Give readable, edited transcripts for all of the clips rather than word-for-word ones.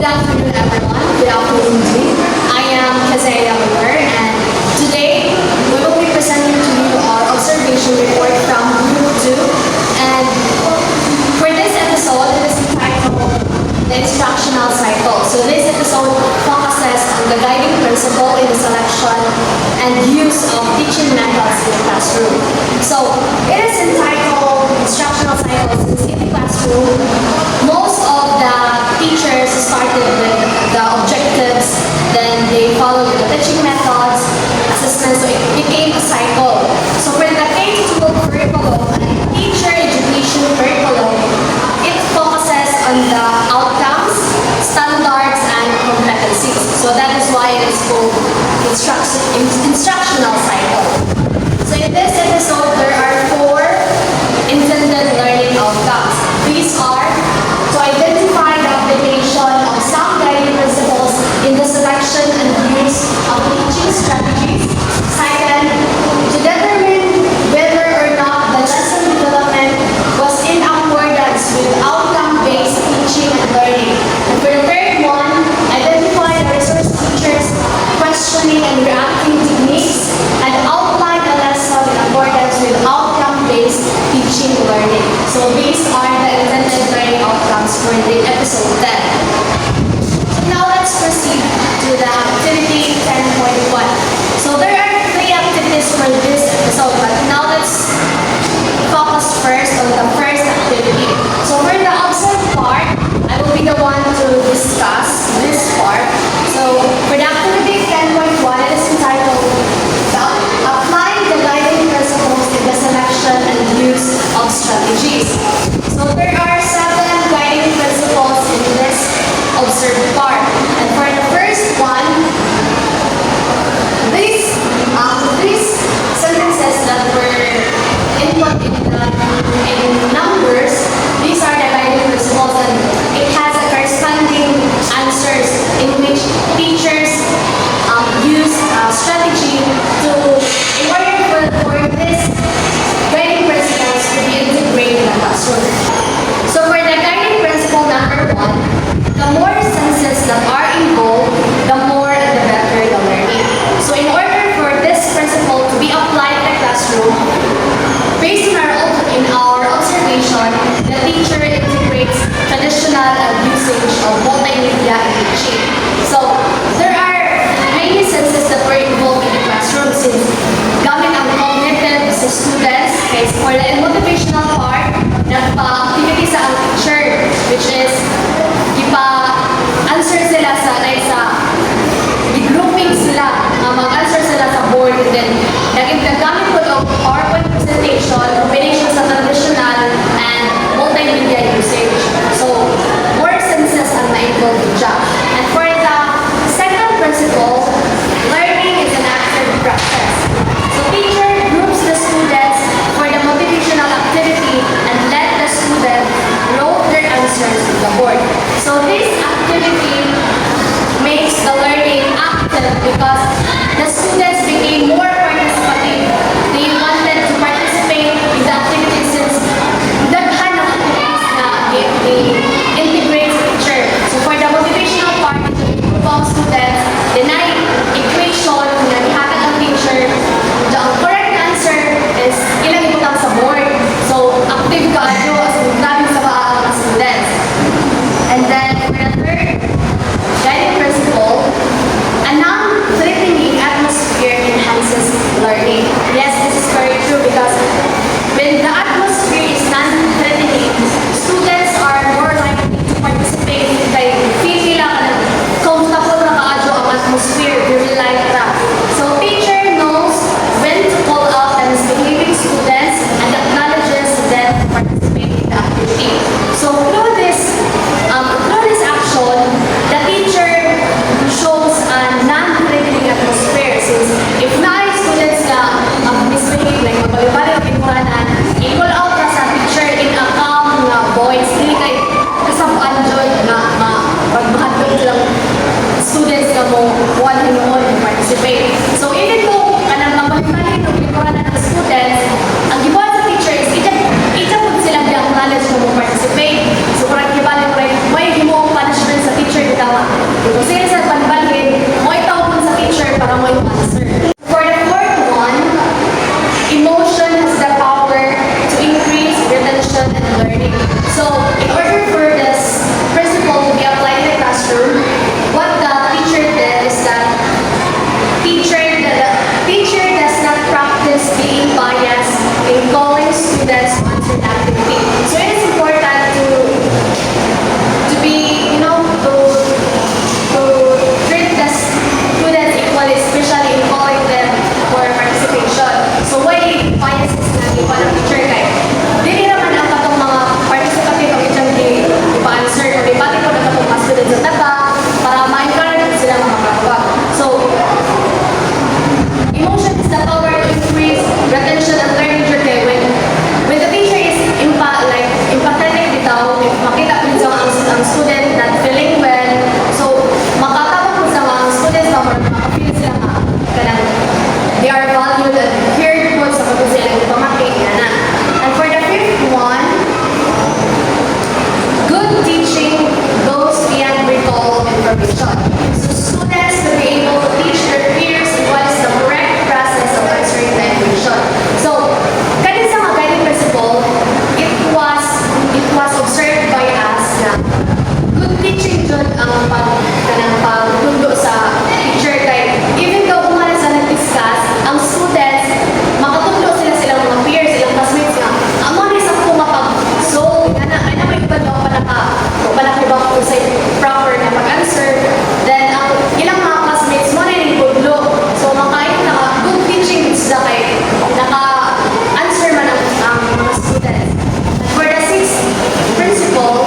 afternoon, everyone. Good afternoon, Jean. I am Kazaya Miller, and today we will be presenting to you our observation report from Group 2. And for this episode, it is entitled The Instructional Cycle. So this episode focuses on the guiding principle in the selection and use of teaching methods in the classroom. So it is entitled Instructional Cycle since in the classroom, most of the teachers started with the objectives, then they followed the teaching methods, assessments, so it became a cycle. So for the K-12 curriculum and teacher education curriculum, it focuses on the outcomes, standards, and competencies. So that is why it is called instructional cycle. So in this episode, there are 4 intended learning outcomes. These are to identify the application of some guiding principles in the selection and use of teaching strategies. Second, to determine whether or not the lesson development was in accordance with outcome-based teaching and learning. And for the third one, identify the resource teachers' questioning and reacting techniques and outline a lesson in accordance with outcome-based teaching and learning. So these are the intended learning outcomes for the episode 10. So now let's proceed to the activity 10.1. So there are 3 activities for this episode, but now let's focus first on the first activity. So for the observe part, I will be the one to discuss this part. So for the activity 10.1, it is entitled Apply the Guiding Principles in the Selection and Use of Strategies. So there are 7 guiding principles in this observed part. And for the first one, these sentences that were input in numbers, these are the guiding principles, and it has a corresponding answers in which teachers use strategy to, in order for this guiding principles to be integrated in the classroom. So for the guiding principle number 1, the more senses that are involved, the more and the better the learning. So in order for this principle to be applied in the classroom, based in our observation, the teacher integrates traditional usage of multimedia in teaching. So there are many senses that were involved in the classroom since gamit ang cognitive sa students, okay, for the motivational part, nagpa-activity sa ang teacher, which is ipa-answer sila sa i-grouping sila, mag-answer sila sa board, and then nag-gamit ko ng PowerPoint presentation, combination sa traditional and multimedia usage. So, more senses ang na-involved dyan. And for the second principle, learning is an active process. So, teacher groups the students for the motivational activity and let the student wrote their answers on the board. So, this activity makes the learning active because the students became more participative. They wanted to participate in the activity since daghan ng activities na they integrate teacher. So for the motivational part, to improve ang students, then ay equation na ihatag ang teacher. The correct answer is ilang ibutang sa board. So active ka as daming sa mga students. And then for the third guiding principle, a non-threatening atmosphere enhances learning. Yes, this is very true because when the atmosphere is non-threatening, students are more likely to participate in the feel nila comfortable na kaadyo ang atmosphere, very light na. So teacher knows when to call out the misbehaving students and acknowledges them to participate in the activity. So through this action, the teacher shows a non-threatening atmosphere since if na students na misbehave, like mabali-bali ang ikuranan, i-call out na sa teacher in a calm na voice, hindi kay kasabuan dyan na pagmahadlong lang students na mo one hinoon to participate. So even though kanang mabali-bali ng ikuranan ng students, ang gibuhat sa teacher is ita po sila biyang knowledge na mo participate. So parang gibali may himuong punishment sa teacher bitaw students sa taba para ma-encourage sila makakawag. So, emotion is the power to increase retention and learning journey when the teacher is empathetic bitaw, if makita po sa ang student not feeling well, so makatawag po sa mga students na makapil sila kanang they are valued and cared po sa mga sila pamaki na. And for the fifth one, good teaching goes beyond recall of information. So students will be able to teach their peers what is the correct process of answering the question. So, kanin sa mga guiding principle, it was observed by us na good teaching dyan ang pagtundo sa teacher kay even though kung sa nag-discuss, ang students, makatundo silang mga peers, silang classmates nga, ang mga isa po mapag-solve, ay na may iba daw palakibang po sa proper na mag-answer, then ang ilang mga classmates mo na yung budlo. So, makain na good teaching sila kay naka-answer man ang mga students. And for the sixth principle,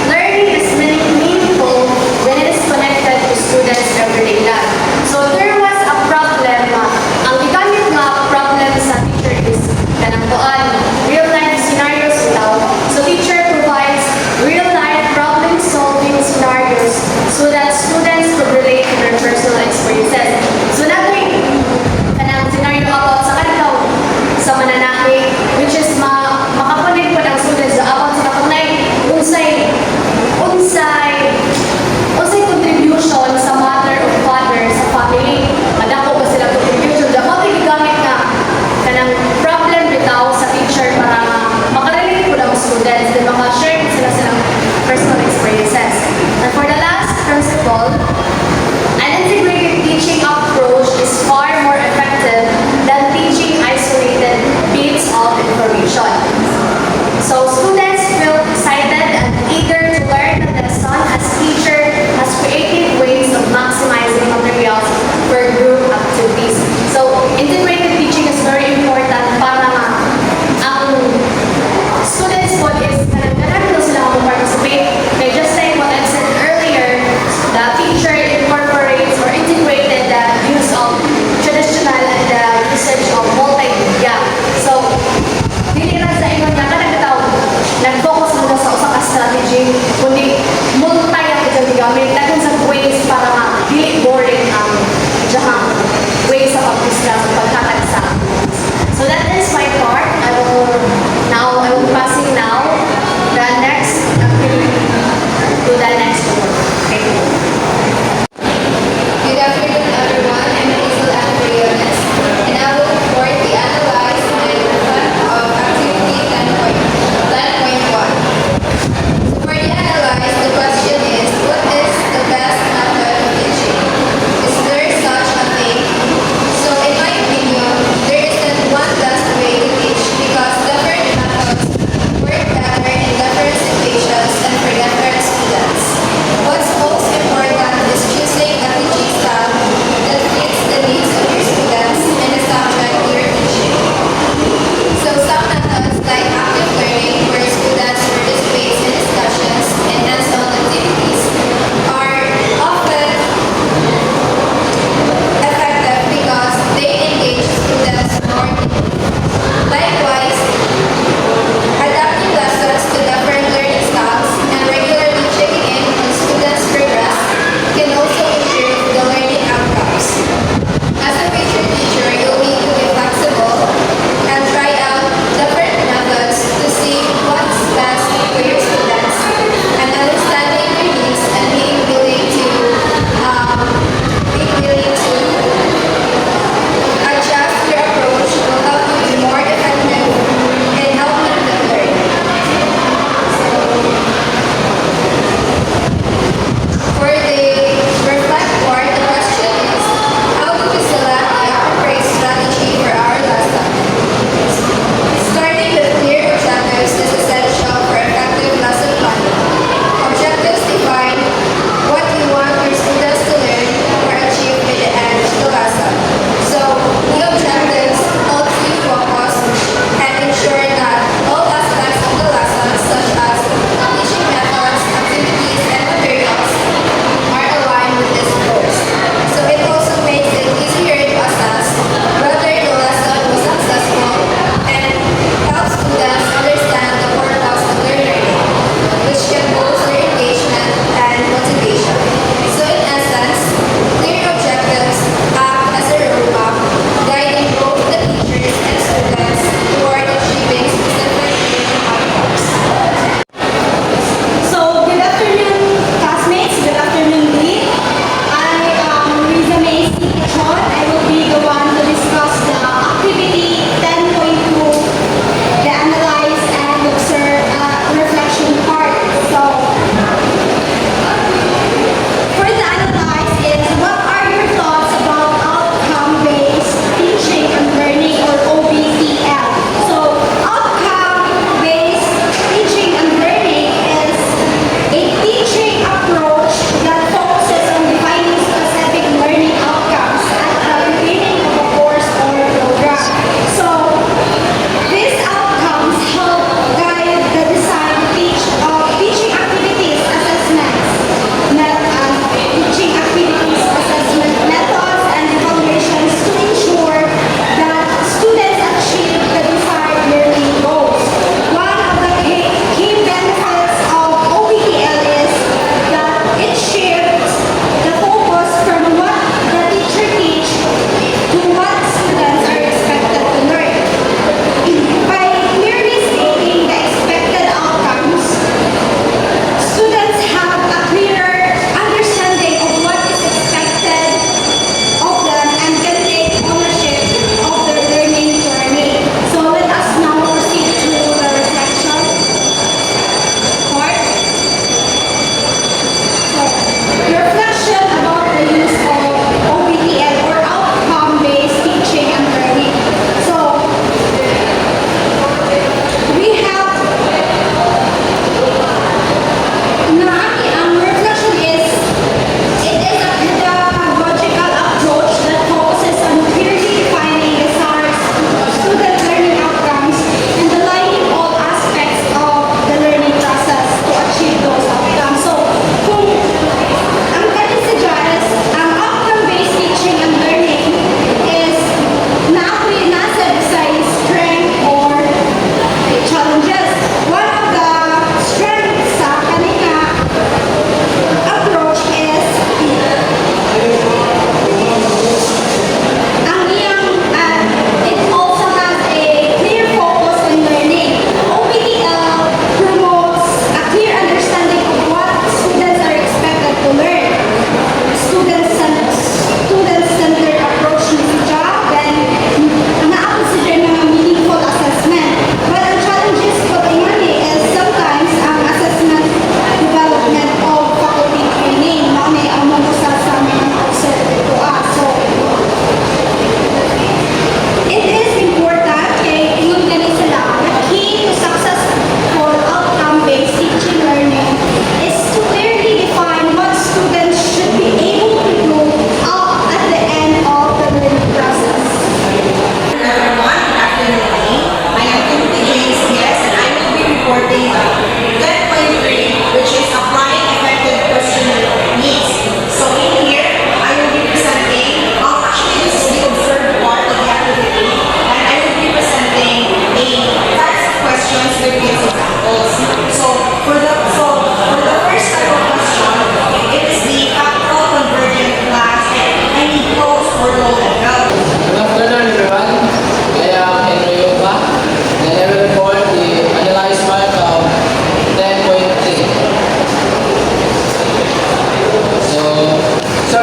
learning is meaningful when it is connected to students' everyday life. So, there was a problem, ang gigamit nga problem sa teacher is kanangtuan, real-life scenarios daw. So, teacher provides real-life problem-solving scenarios so that students could relate to their personal experiences. So, nagawin kanang scenario about sa kantaw sa mananahi, which is makakonek po ng students about sa kapunay unsay contribution sa mother or father sa family. Madako ba sila contribution? Dapat gigamit nga kanang problem bitaw sa teacher para makarelate po ng students then maka-share sila silang personal experiences. And for the last principle, an integrated teaching approach is far more effective than teaching isolated bits of information. So students feel excited and eager to learn the lesson as teacher has creative ways of maximizing materials for group activities. So integrated teaching is very important para ang students po is kanang sila mag-participate. Kaya just like what I said earlier, the teacher incorporates or integrated the use of traditional and the usage of multimedia. So, dili lang sa inyo na kanagtaw, nag-focus muna sa usa ka strategy, kundi multi ang ito gamit, lagun sa ways para dili boring ang jahang ways sa pag-discuss o paghatag sa. So that is my part. I will passing now the next activity to the next one. Okay. Good afternoon, everyone. I'm Hazel Anna Briones, and I will report the analyzed method of activity 10.1. So for the analyzed, the question is, what is the best method of teaching? Is there such a thing? So in my opinion, there isn't one best way to teach because different methods work better in different situations and for different students.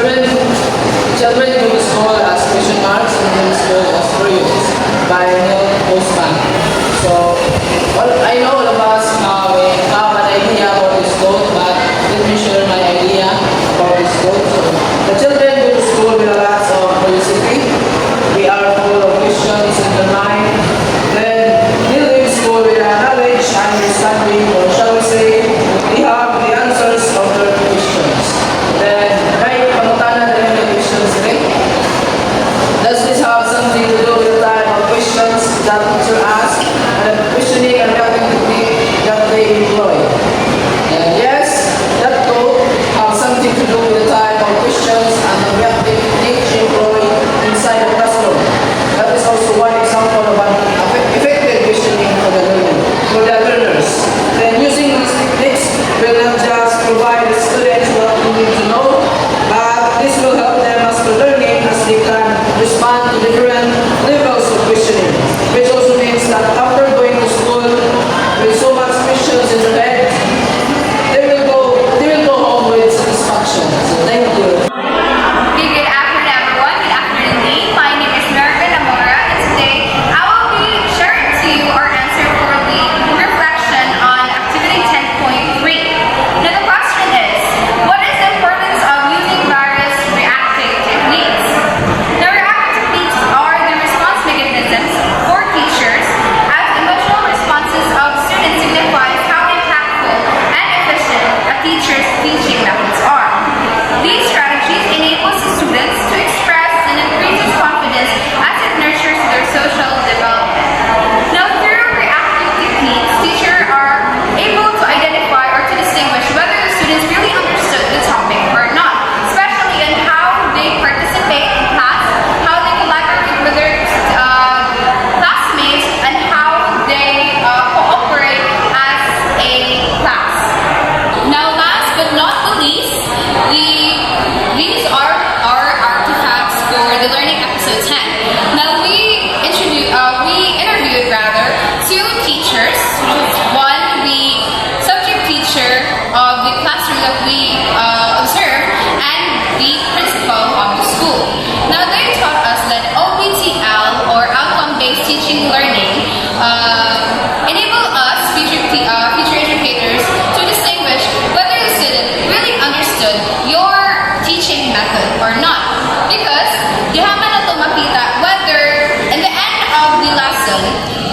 Children, children go to school as question marks and go to school as periods by Neil Postman. So, I know all of us we have an idea about this quote, but let me share my idea about this quote. So, the children go to school with a lot of curiosity. We are full of questions in their mind. Then they leave school with a knowledge and understanding, or shall we say, we have the answers of their questions. Then, may pangutanan rin yung questions rin. Does this have something to do with the type of questions that teacher asks and the questioning and writing technique that they employ? And yes, that too have something to do with the type of questions and the writing technique she employ inside the classroom. That is also one example of an effective questioning for the learners. Then using these techniques will not just provide the students what they need to know, but this will help them as to learning as they can respond to different levels of questioning, which also means that after going to school with so much questions in their head, they will go home with satisfaction. So thank you. Okay, good afternoon everyone. Good afternoon, Dean. My name is America Namora, and today I will be sharing to you our answer for the reflection on activity 10.3. Now the question is, what is the importance of using various reactive techniques? Now reactive techniques are the response mechanisms for teachers as emotional responses of students signifies how impactful and efficient a teacher's teaching methods are. These strategies enable students to express and increases confidence as it nurtures their social development. Now, through reactive techniques, teachers are able to identify or to distinguish whether the students really understood the topic or not, especially in how they participate in class, how they collaborate with their classmates, and how they cooperate as a class. Now, last but not the least, these are our artifacts for the Learning Episode 10. Now, we interviewed two teachers. One, the subject teacher of the classroom that we observed, and the principal of the school. Now, they taught us that OBTL, or outcome-based teaching learning, enable us, future educators, to distinguish whether the student really understood your teaching method or not. Because yaman na to makita whether in the end of the lesson,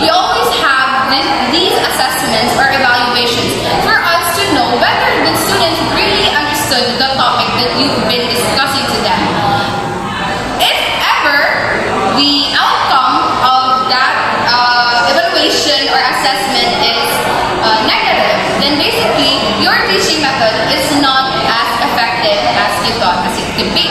we always have these assessments or evaluations for us to know whether the students really understood the topic that you've been discussing to them. If ever the outcome of that evaluation or assessment is negative, then basically your teaching method is not as effective as you thought as it could be.